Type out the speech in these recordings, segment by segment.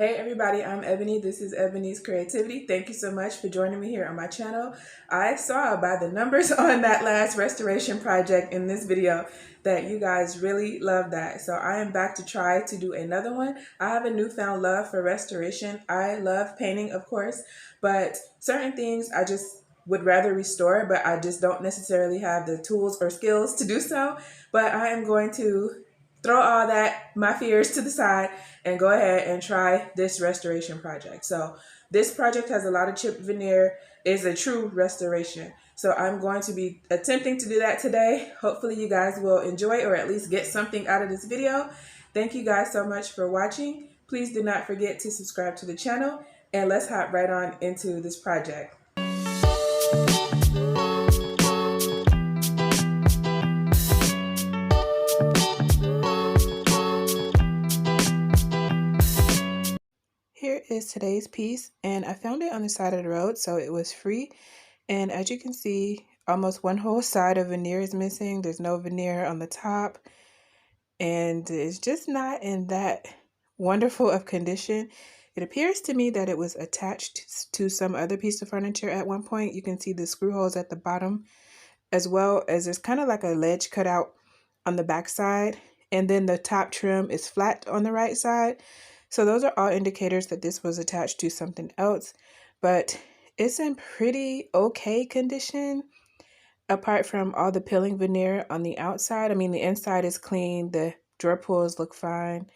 Hey everybody, I'm Ebonee. This is Ebonee's Creativity. Thank you so much for joining me here on my channel. I saw by the numbers on that last restoration project in this video that you guys really love that. So I am back to try to do another one. I have a newfound love for restoration. I love painting, of course, but certain things I just would rather restore, but I just don't necessarily have the tools or skills to do so. But I am going to throw all that, my fears to the side, and go ahead and try this restoration project. So this project has a lot of chipped veneer, is a true restoration. So I'm going to be attempting to do that today. Hopefully you guys will enjoy or at least get something out of this video. Thank you guys so much for watching. Please do not forget to subscribe to the channel, and let's hop right on into this project. Here is today's piece, and I found it on the side of the road, so it was free. And as you can see, almost one whole side of veneer is missing. There's no veneer on the top, and it's just not in that wonderful of condition. It appears to me that it was attached to some other piece of furniture at one point. You can see the screw holes at the bottom, as well as there's kind of like a ledge cut out on the back side, and then the top trim is flat on the right side. So those are all indicators that this was attached to something else, but it's in pretty okay condition apart from all the peeling veneer on the outside. I mean, the inside is clean, the drawer pulls look fine,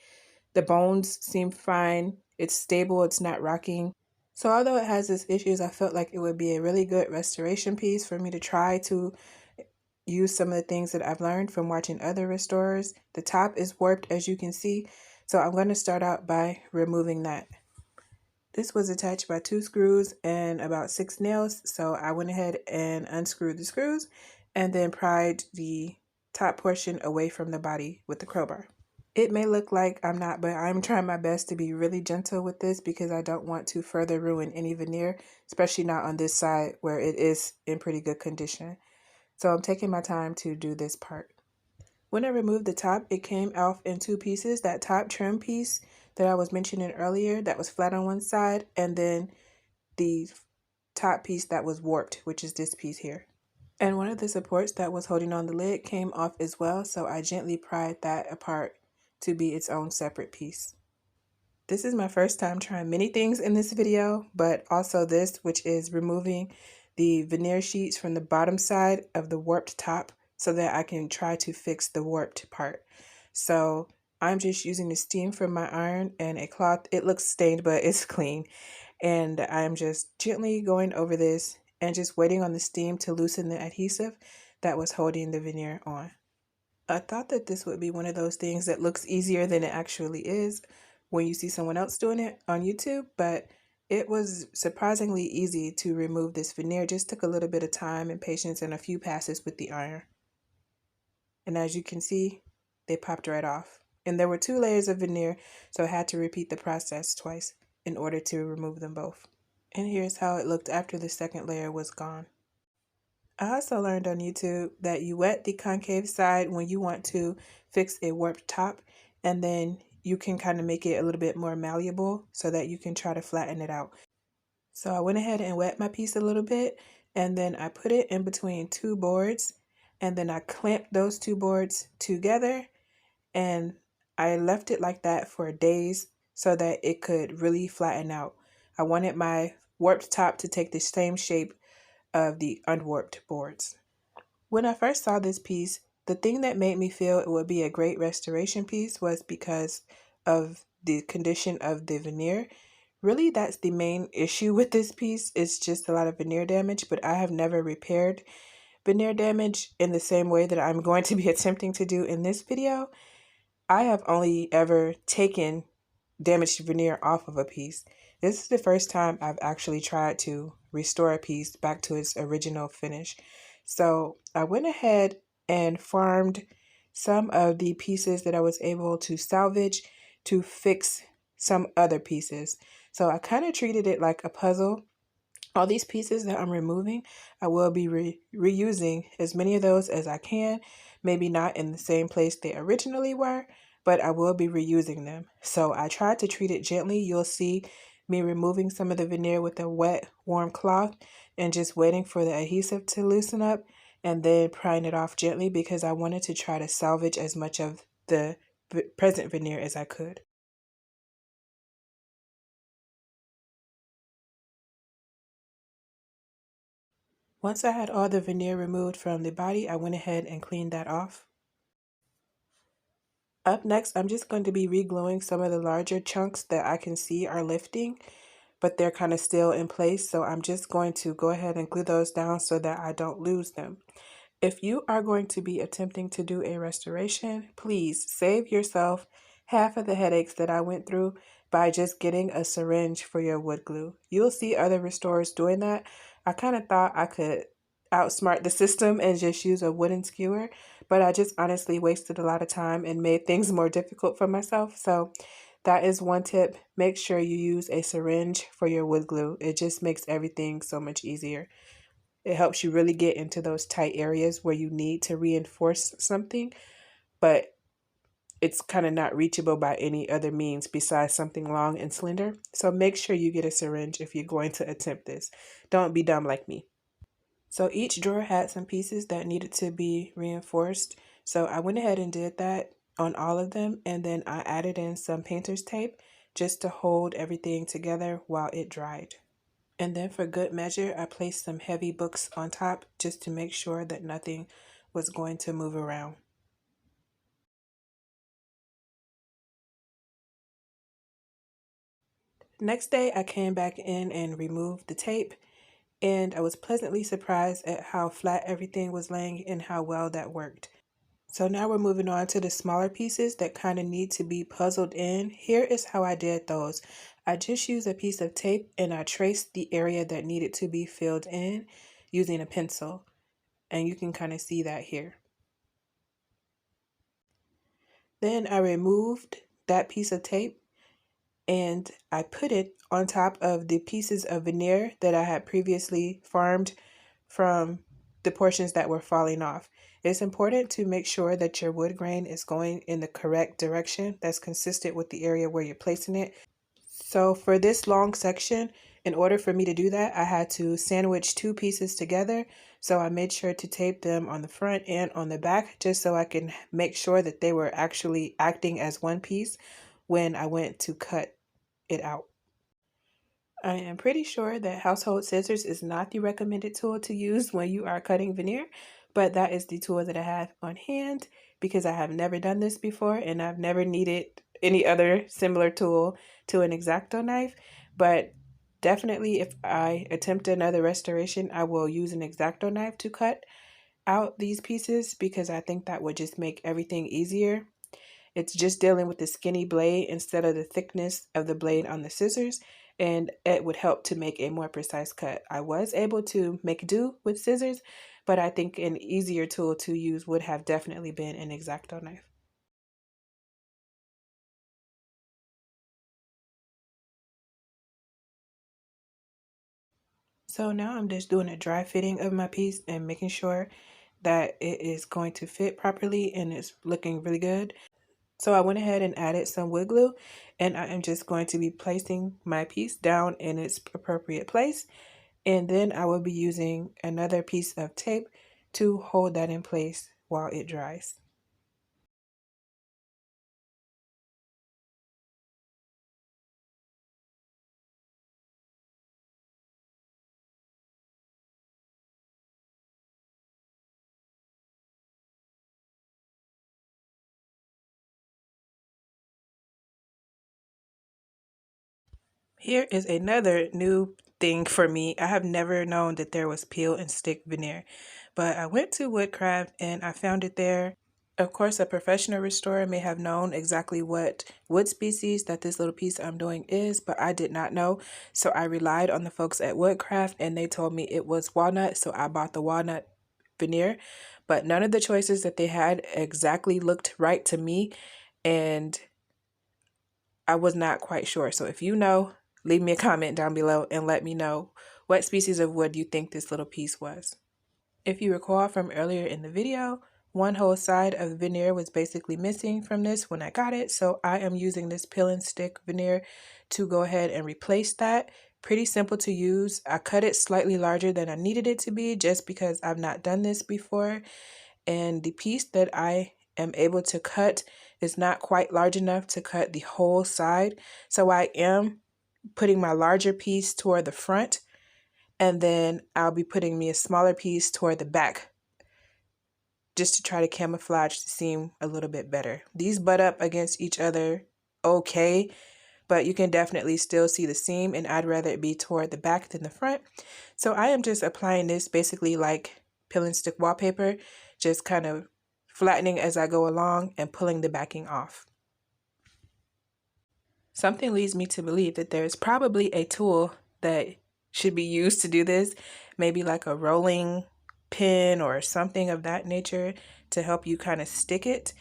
the bones seem fine, it's stable, it's not rocking. So although it has its issues, I felt like it would be a really good restoration piece for me to try to use some of the things that I've learned from watching other restorers. The top is warped, as you can see, so I'm going to start out by removing that. This was attached by 2 screws and about 6 nails, so I went ahead and unscrewed the screws and then pried the top portion away from the body with the crowbar. It may look like I'm not, but I'm trying my best to be really gentle with this because I don't want to further ruin any veneer, especially not on this side where it is in pretty good condition. So I'm taking my time to do this part. When I removed the top, it came off in 2 pieces. That top trim piece that I was mentioning earlier that was flat on one side, and then the top piece that was warped, which is this piece here. And one of the supports that was holding on the lid came off as well, so I gently pried that apart to be its own separate piece. This is my first time trying many things in this video, but also this, which is removing the veneer sheets from the bottom side of the warped top so that I can try to fix the warped part. So I'm just using the steam from my iron and a cloth. It looks stained, but it's clean. And I'm just gently going over this and just waiting on the steam to loosen the adhesive that was holding the veneer on. I thought that this would be one of those things that looks easier than it actually is when you see someone else doing it on YouTube, but it was surprisingly easy to remove this veneer. It just took a little bit of time and patience and a few passes with the iron. And as you can see, they popped right off. And there were 2 layers of veneer, so I had to repeat the process twice in order to remove them both. And here's how it looked after the second layer was gone. I also learned on YouTube that you wet the concave side when you want to fix a warped top, and then you can kind of make it a little bit more malleable so that you can try to flatten it out. So I went ahead and wet my piece a little bit, and then I put it in between 2 boards, and then I clamped those 2 boards together, and I left it like that for days so that it could really flatten out. I wanted my warped top to take the same shape of the unwarped boards. When I first saw this piece, the thing that made me feel it would be a great restoration piece was because of the condition of the veneer. Really, that's the main issue with this piece. It's just a lot of veneer damage, but I have never repaired veneer damage in the same way that I'm going to be attempting to do in this video. I have only ever taken damaged veneer off of a piece. This is the first time I've actually tried to restore a piece back to its original finish. So I went ahead and farmed some of the pieces that I was able to salvage to fix some other pieces. So I kind of treated it like a puzzle. All these pieces that I'm removing, I will be reusing as many of those as I can. Maybe not in the same place they originally were, but I will be reusing them. So I tried to treat it gently. You'll see me removing some of the veneer with a wet, warm cloth and just waiting for the adhesive to loosen up and then prying it off gently because I wanted to try to salvage as much of the present veneer as I could. Once I had all the veneer removed from the body, I went ahead and cleaned that off. Up next, I'm just going to be re-gluing some of the larger chunks that I can see are lifting, but they're kind of still in place. So I'm just going to go ahead and glue those down so that I don't lose them. If you are going to be attempting to do a restoration, please save yourself half of the headaches that I went through by just getting a syringe for your wood glue. You'll see other restorers doing that. I kind of thought I could outsmart the system and just use a wooden skewer, but I just honestly wasted a lot of time and made things more difficult for myself. So that is one tip. Make sure you use a syringe for your wood glue. It just makes everything so much easier. It helps you really get into those tight areas where you need to reinforce something, but it's kind of not reachable by any other means besides something long and slender. So make sure you get a syringe if you're going to attempt this. Don't be dumb like me. So each drawer had some pieces that needed to be reinforced. So I went ahead and did that on all of them, and then I added in some painter's tape just to hold everything together while it dried. And then for good measure, I placed some heavy books on top just to make sure that nothing was going to move around. Next day, I came back in and removed the tape, and I was pleasantly surprised at how flat everything was laying and how well that worked. So now we're moving on to the smaller pieces that kind of need to be puzzled in. Here is how I did those. I just used a piece of tape and I traced the area that needed to be filled in using a pencil. And you can kind of see that here. Then I removed that piece of tape and I put it on top of the pieces of veneer that I had previously farmed from the portions that were falling off. It's important to make sure that your wood grain is going in the correct direction that's consistent with the area where you're placing it. So for this long section, in order for me to do that, I had to sandwich two pieces together. So I made sure to tape them on the front and on the back just so I can make sure that they were actually acting as one piece when I went to cut it out. I am pretty sure that household scissors is not the recommended tool to use when you are cutting veneer, but that is the tool that I have on hand because I have never done this before and I've never needed any other similar tool to an X-Acto knife. But definitely if I attempt another restoration, I will use an X-Acto knife to cut out these pieces because I think that would just make everything easier. It's just dealing with the skinny blade instead of the thickness of the blade on the scissors, and it would help to make a more precise cut. I was able to make do with scissors, but I think an easier tool to use would have definitely been an X-Acto knife. So now I'm just doing a dry fitting of my piece and making sure that it is going to fit properly and it's looking really good. So I went ahead and added some wood glue and I am just going to be placing my piece down in its appropriate place. And then I will be using another piece of tape to hold that in place while it dries. Here is another new thing for me. I have never known that there was peel and stick veneer, but I went to Woodcraft and I found it there. Of course, a professional restorer may have known exactly what wood species that this little piece I'm doing is, but I did not know. So I relied on the folks at Woodcraft and they told me it was walnut, so I bought the walnut veneer. But none of the choices that they had exactly looked right to me, and I was not quite sure. So if you know, leave me a comment down below and let me know what species of wood you think this little piece was. If you recall from earlier in the video, One whole side of the veneer was basically missing from this when I got it, so I am using this peel and stick veneer to go ahead and replace that. Pretty simple to use. I cut it slightly larger than I needed it to be just because I've not done this before, and the piece that I am able to cut is not quite large enough to cut the whole side, so I am putting my larger piece toward the front, and then I'll be putting me a smaller piece toward the back just to try to camouflage the seam a little bit better. These butt up against each other okay, but you can definitely still see the seam, and I'd rather it be toward the back than the front. So I am just applying this basically like peel and stick wallpaper, just kind of flattening as I go along and pulling the backing off. Something leads me to believe that there's probably a tool that should be used to do this, maybe like a rolling pin or something of that nature to help you kind of stick it.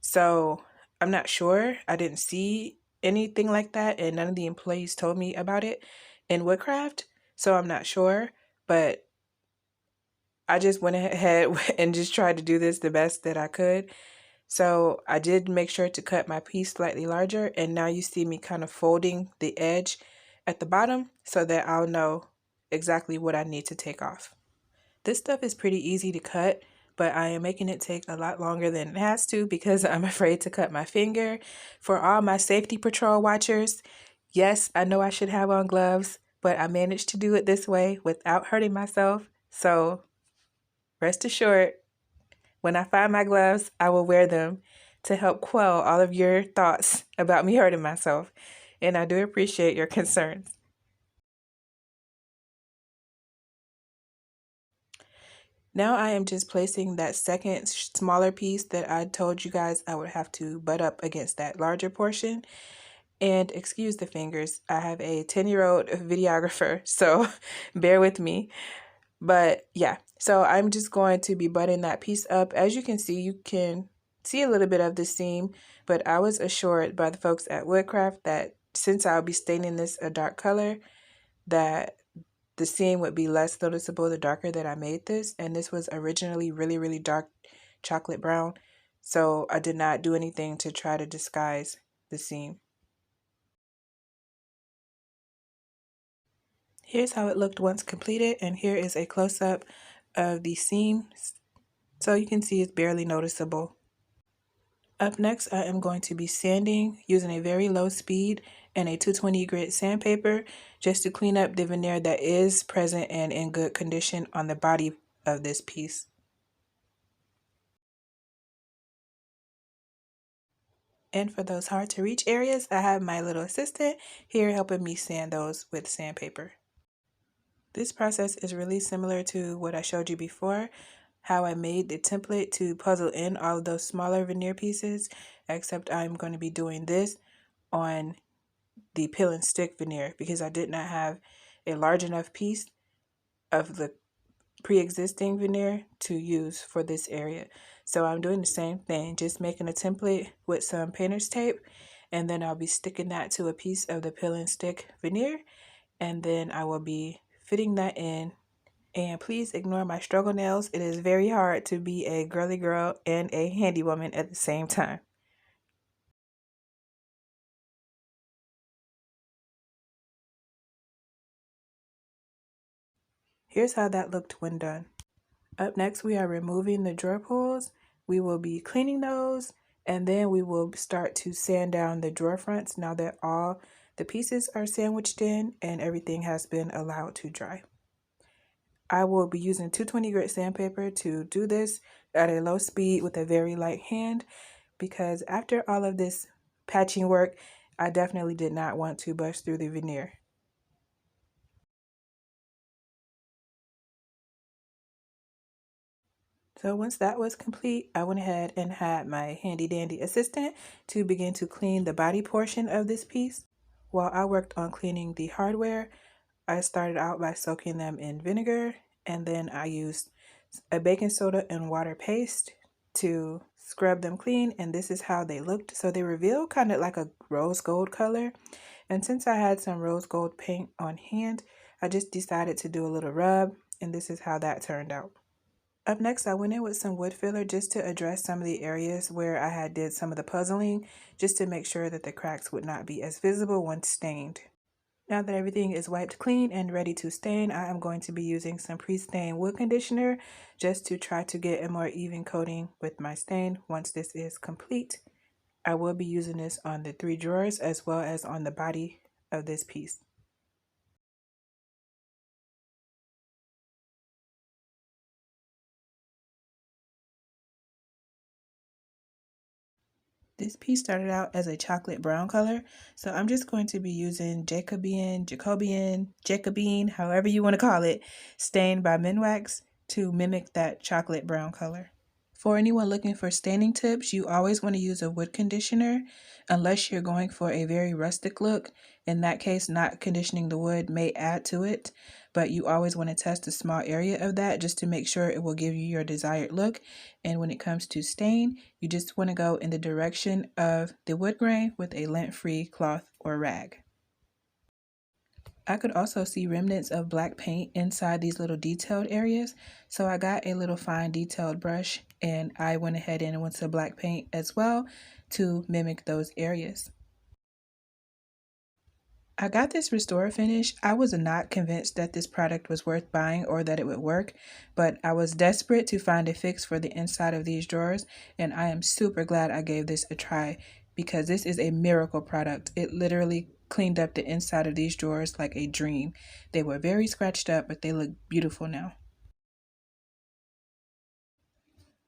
So I'm not sure. I didn't see anything like that, and none of the employees told me about it in Woodcraft, so I'm not sure. But I just went ahead and just tried to do this the best that I could. So I did make sure to cut my piece slightly larger, and now you see me kind of folding the edge at the bottom so that I'll know exactly what I need to take off. This stuff is pretty easy to cut, but I am making it take a lot longer than it has to because I'm afraid to cut my finger. For all my safety patrol watchers, yes, I know I should have on gloves, but I managed to do it this way without hurting myself. So rest assured, when I find my gloves, I will wear them to help quell all of your thoughts about me hurting myself. And I do appreciate your concerns. Now I am just placing that second smaller piece that I told you guys I would have to butt up against that larger portion. And excuse the fingers, I have a 10-year-old videographer, so bear with me. But yeah, so I'm just going to be butting that piece up. As you can see a little bit of the seam, but I was assured by the folks at Woodcraft that since I'll be staining this a dark color, that the seam would be less noticeable the darker that I made this. And this was originally really, really dark chocolate brown, so I did not do anything to try to disguise the seam. Here's how it looked once completed, and here is a close-up of the seam, so you can see it's barely noticeable. Up next, I am going to be sanding using a very low speed and a 220 grit sandpaper just to clean up the veneer that is present and in good condition on the body of this piece. And for those hard to reach areas, I have my little assistant here helping me sand those with sandpaper. This process is really similar to what I showed you before, how I made the template to puzzle in all of those smaller veneer pieces, except I'm going to be doing this on the peel and stick veneer because I did not have a large enough piece of the pre-existing veneer to use for this area. So I'm doing the same thing, just making a template with some painter's tape, and then I'll be sticking that to a piece of the peel and stick veneer, and then I will be fitting that in. And please ignore my struggle nails. It is very hard to be a girly girl and a handy woman at the same time. Here's how that looked when done. Up next, we are removing the drawer pulls. We will be cleaning those, and then we will start to sand down the drawer fronts now that all the pieces are sandwiched in and everything has been allowed to dry. I will be using 220 grit sandpaper to do this at a low speed with a very light hand because after all of this patching work, I definitely did not want to bust through the veneer. So once that was complete, I went ahead and had my handy dandy assistant to begin to clean the body portion of this piece. While I worked on cleaning the hardware, I started out by soaking them in vinegar, and then I used a baking soda and water paste to scrub them clean, and this is how they looked. So they reveal kind of like a rose gold color, and since I had some rose gold paint on hand, I just decided to do a little rub, and this is how that turned out. Up next, I went in with some wood filler just to address some of the areas where I had did some of the puzzling, just to make sure that the cracks would not be as visible once stained. Now that everything is wiped clean and ready to stain, I am going to be using some pre-stained wood conditioner just to try to get a more even coating with my stain once this is complete. I will be using this on the 3 drawers as well as on the body of this piece. This piece started out as a chocolate brown color, so I'm just going to be using Jacobine, however you want to call it, stained by Minwax to mimic that chocolate brown color. For anyone looking for staining tips, you always want to use a wood conditioner unless you're going for a very rustic look. In that case, not conditioning the wood may add to it, but you always want to test a small area of that just to make sure it will give you your desired look. And when it comes to stain, you just want to go in the direction of the wood grain with a lint-free cloth or rag. I could also see remnants of black paint inside these little detailed areas, so I got a little fine detailed brush and I went ahead and went to black paint as well to mimic those areas. I got this restore finish. I was not convinced that this product was worth buying or that it would work, but I was desperate to find a fix for the inside of these drawers, and I am super glad I gave this a try because this is a miracle product. It literally cleaned up the inside of these drawers like a dream. They were very scratched up, but they look beautiful now.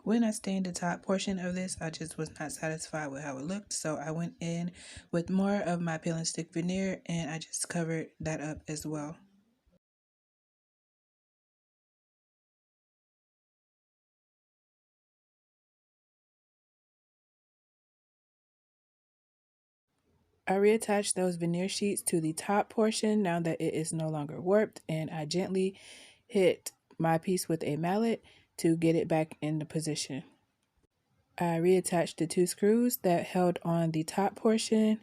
When I stained the top portion of this, I just was not satisfied with how it looked, so I went in with more of my peel and stick veneer and I just covered that up as well. I reattached those veneer sheets to the top portion now that it is no longer warped, and I gently hit my piece with a mallet to get it back into position. I reattached the 2 screws that held on the top portion,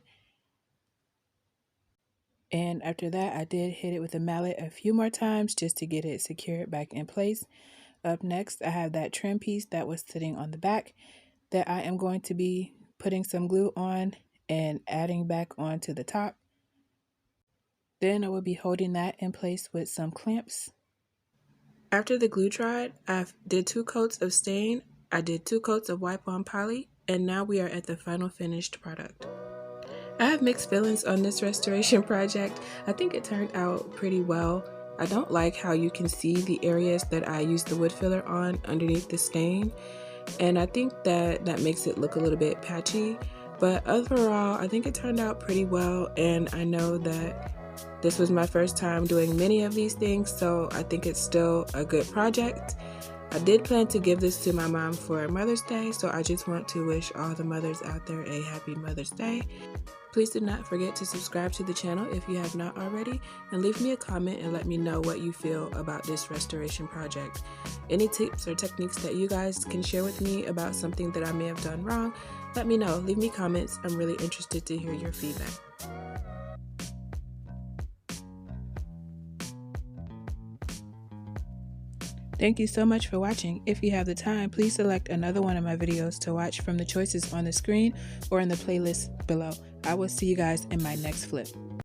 and after that I did hit it with a mallet a few more times just to get it secured back in place. Up next, I have that trim piece that was sitting on the back that I am going to be putting some glue on and adding back onto the top. Then I will be holding that in place with some clamps. After the glue dried, I did 2 coats of stain, I did 2 coats of wipe-on poly, and now we are at the final finished product. I have mixed feelings on this restoration project. I think it turned out pretty well. I don't like how you can see the areas that I used the wood filler on underneath the stain, and I think that makes it look a little bit patchy, but overall I think it turned out pretty well, and I know that this was my first time doing many of these things, so I think it's still a good project. I did plan to give this to my mom for Mother's Day, so I just want to wish all the mothers out there a happy Mother's Day. Please do not forget to subscribe to the channel if you have not already, and leave me a comment and let me know what you feel about this restoration project. Any tips or techniques that you guys can share with me about something that I may have done wrong, let me know. Leave me comments. I'm really interested to hear your feedback. Thank you so much for watching. If you have the time, please select another one of my videos to watch from the choices on the screen or in the playlist below. I will see you guys in my next flip.